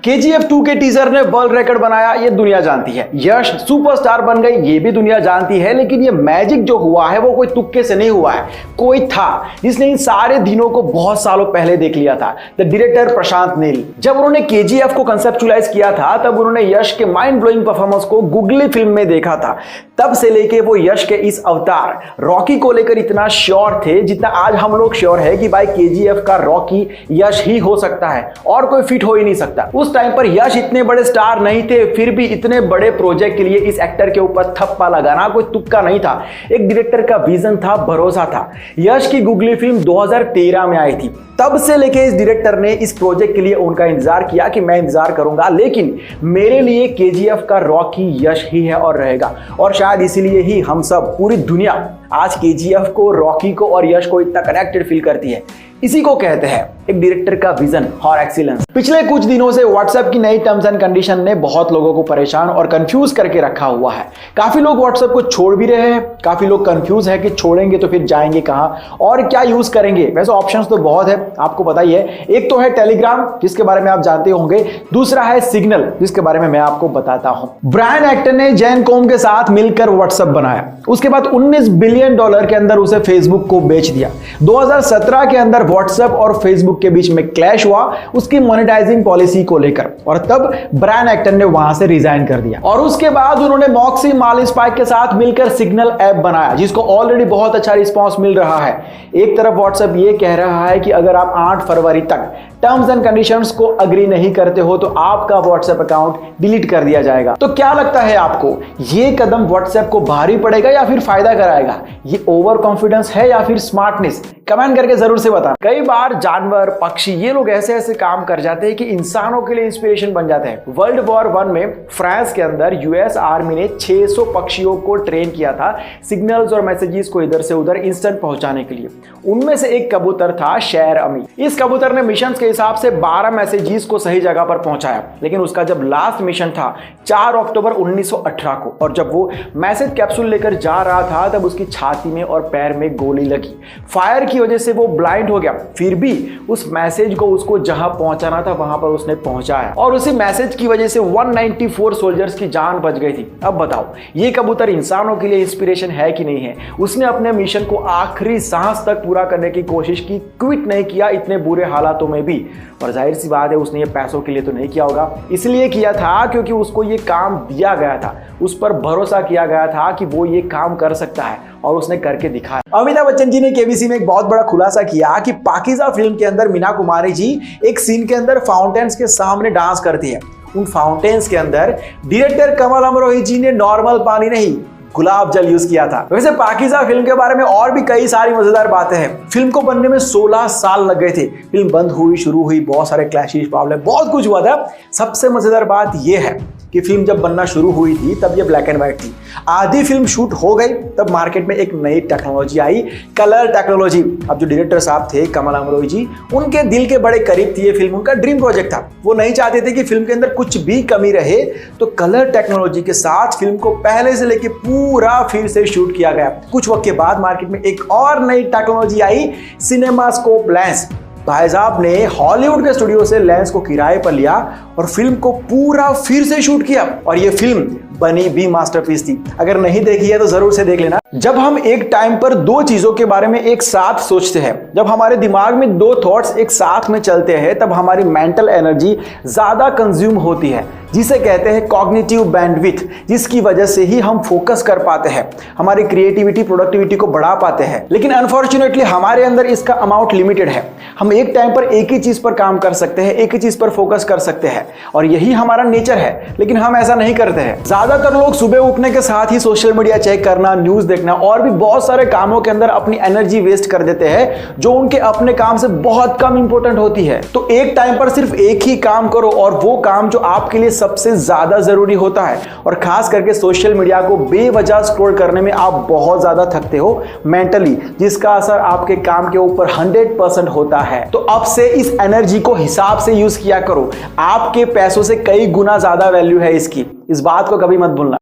KGF 2 के teaser ने world record बनाया, ये दुनिया जानती है। यश सुपरस्टार बन गई, ये भी दुनिया जानती है। लेकिन ये मैजिक जो हुआ है वो कोई तुक्के से नहीं हुआ है। कोई था जिसने इन सारे दिनों को बहुत सालों पहले देख लिया था, द डायरेक्टर प्रशांत नील। जब उन्होंने KGF को कंसेप्चुलाइज किया था तब उन्होंने यश के माइंड ब्लोइंग परफॉर्मेंस को गूगली फिल्म में देखा था। तब से लेके वो यश के इस अवतार रॉकी को लेकर इतना श्योर थे जितना आज हम लोग श्योर है कि भाई KGF का रॉकी यश ही हो सकता है और कोई फिट हो ही नहीं सकता। उस टाइम पर यश इतने बड़े स्टार नहीं थे, फिर भी इतने बड़े प्रोजेक्ट के लिए इस एक्टर के ऊपर थप्पा लगाना कोई तुक्का नहीं था। एक डायरेक्टर का विजन था, भरोसा था। यश की गूगली फिल्म 2013 में आई थी। तब से लेके इस डायरेक्टर ने इस प्रोजेक्ट के लिए उनका इंतजार किया कि मैं इंतजार करूंगा, लेकिन मेरे लिए KGF का रॉकी यश ही है और रहेगा। और शायद इसीलिए ही हम सब, पूरी दुनिया आज KGF को, रॉकी को और यश को इतना कनेक्टेड फील करती है। इसी को कहते हैं एक डायरेक्टर का विजन और एक्सीलेंस। पिछले कुछ दिनों से व्हाट्सएप की नई टर्म्स एंड कंडीशन ने बहुत लोगों को परेशान और कंफ्यूज करके रखा हुआ है। काफी लोग व्हाट्सएप को छोड़ भी रहे हैं, काफी लोग कंफ्यूज है कि छोड़ेंगे तो फिर जाएंगे कहां और क्या यूज करेंगे। वैसे ऑप्शंस तो बहुत है, आपको पता ही है। एक तो है टेलीग्राम, जिसके बारे में आप जानते होंगे। दूसरा है सिग्नल, जिसके बारे में मैं आपको बताता हूं। ब्रायन एक्टर ने जैन कॉम के साथ मिलकर व्हाट्सएप बनाया, उसके बाद $19 बिलियन के अंदर उसे फेसबुक को बेच दिया। 2017 के अंदर व्हाट्सएप और फेसबुक के बीच में क्लैश हुआ उसकी मोनेटाइजिंग पॉलिसी को लेकर, और तब ब्रायन एक्टर ने वहां से रिजाइन कर दिया। और उसके बाद उन्होंने मॉक्सी मालिस्पाइक के साथ मिलकर सिग्नल ऐप बनाया, जिसको ऑलरेडी बहुत अच्छा रिस्पांस मिल रहा है। एक तरफ व्हाट्सएप ये कह रहा है कि अगर आप 8 फरवरी तक टर्म्स एंड कंडीशंस को अग्री नहीं करते हो तो आपका व्हाट्सएप अकाउंट डिलीट कर दिया जाएगा। तो क्या लगता है आपको, ये कदम व्हाट्सएप को भारी पड़ेगा या फिर फायदा कराएगा? ये ओवर कॉन्फिडेंस है या फिर स्मार्टनेस? कमेंट करके जरूर से बताना। कई बार जानवर, पक्षी, ये लोग ऐसे ऐसे काम कर जाते हैं कि इंसानों के लिए इंस्पिरेशन बन जाते हैं। वर्ल्ड वॉर 1 में फ्रांस के अंदर US आर्मी ने 600 पक्षियों को ट्रेन किया था सिग्नल्स और मैसेजेस को इधर से उधर इंस्टेंट पहुंचाने के लिए। उनमें से एक कबूतर था शेर अमी। इस कबूतर ने मिशन के हिसाब से 12 मैसेजेस को सही जगह पर पहुंचाया, लेकिन उसका जब लास्ट मिशन था 4 अक्टूबर 1918 को, और जब वो मैसेज कैप्सूल लेकर जा रहा था तब उसकी छाती में और पैर में गोली लगी। फायर की वजह से वो ब्लाइंड हो गया, फिर भी उस मैसेज को उसको जहां पहुंचाना था वहां पर उसने पहुंचाया, और उसी मैसेज की वजह से 194 सोल्जर्स की जान बच गई थी। अब बताओ, ये कबूतर इंसानों के लिए इंस्पिरेशन है कि नहीं है? उसने अपने मिशन को आखिरी सांस तक पूरा करने की कोशिश की, क्विट नहीं किया इतने बुरे हालातों में भी। और जाहिर सी बात है उसने ये पैसों के लिए तो नहीं किया होगा, इसलिए किया था क्योंकि उसको ये काम दिया गया था, उस पर भरोसा किया गया था कि वो ये काम कर सकता है, और उसने करके दिखाया। अमिताभ बच्चन जी ने KBC में एक बहुत बड़ा खुलासा किया कि पाकीज़ा फिल्म के अंदर मीना कुमारी जी एक सीन के अंदर फाउंटेन्स के सामने डांस करती है। उन फाउंटेन्स के अंदर डायरेक्टर कमल अमरोही जी ने नॉर्मल पानी नहीं, गुलाब जल यूज किया था। वैसे पाकीज़ा फिल्म के बारे में और भी कई सारी मजेदार बातें हैं। फिल्म को बनने में 16 साल लग गए थे। फिल्म बंद हुई, शुरू हुई, बहुत सारे क्लैशेस, प्रॉब्लम, बहुत कुछ हुआ था। सबसे मजेदार बात यह है कि फिल्म जब बनना शुरू हुई थी तब ये ब्लैक एंड व्हाइट थी। आधी फिल्म शूट हो गई तब मार्केट में एक नई टेक्नोलॉजी आई, कलर टेक्नोलॉजी। अब जो डायरेक्टर साहब थे कमल अमरोही जी, उनके दिल के बड़े करीब थी ये फिल्म, उनका ड्रीम प्रोजेक्ट था। वो नहीं चाहते थे कि फिल्म के अंदर कुछ भी कमी रहे, तो कलर टेक्नोलॉजी के साथ फिल्म को पहले से लेके पूरा फिर से शूट किया गया। कुछ वक्त के बाद मार्केट में एक और नई टेक्नोलॉजी आई, सिनेमास्कोप लेंस। भाई साहब ने हॉलीवुड के स्टूडियो से लेंस को किराए पर लिया और फिल्म को पूरा फिर से शूट किया, और ये फिल्म बनी भी मास्टरपीस थी। अगर नहीं देखी है तो जरूर से देख लेना। जब हम एक टाइम पर दो चीजों के बारे में एक साथ सोचते हैं, जब हमारे दिमाग में दो थॉट्स एक साथ में चलते हैं, तब हमारी मेंटल एनर्जी ज्यादा कंज्यूम होती है, जिसे कहते हैं कॉग्निटिव बैंडविड्थ, जिसकी वजह से ही हम फोकस कर पाते हैं, हमारी क्रिएटिविटी, प्रोडक्टिविटी को बढ़ा पाते हैं। लेकिन अनफॉर्चुनेटली हमारे अंदर इसका अमाउंट लिमिटेड है। हम एक टाइम पर एक ही चीज पर काम कर सकते हैं, एक ही चीज पर फोकस कर सकते हैं, और यही हमारा नेचर है। लेकिन हम ऐसा नहीं करते हैं। ज्यादातर लोग सुबह उठने के साथ ही सोशल मीडिया चेक करना, न्यूज देखना और भी बहुत सारे कामों के अंदर अपनी एनर्जी वेस्ट कर देते हैं, जो उनके अपने काम से बहुत कम इंपॉर्टेंट होती है। तो एक टाइम पर सिर्फ एक ही काम करो, और वो काम जो आपके लिए सबसे ज्यादा जरूरी होता है। और खास करके सोशल मीडिया को बेवजह स्क्रॉल करने में आप बहुत ज्यादा थकते हो मेंटली, जिसका असर आपके काम के ऊपर 100% होता है। तो अब से इस एनर्जी को हिसाब से यूज किया करो। आपके पैसों से कई गुना ज्यादा वैल्यू है इसकी, इस बात को कभी मत भूलना।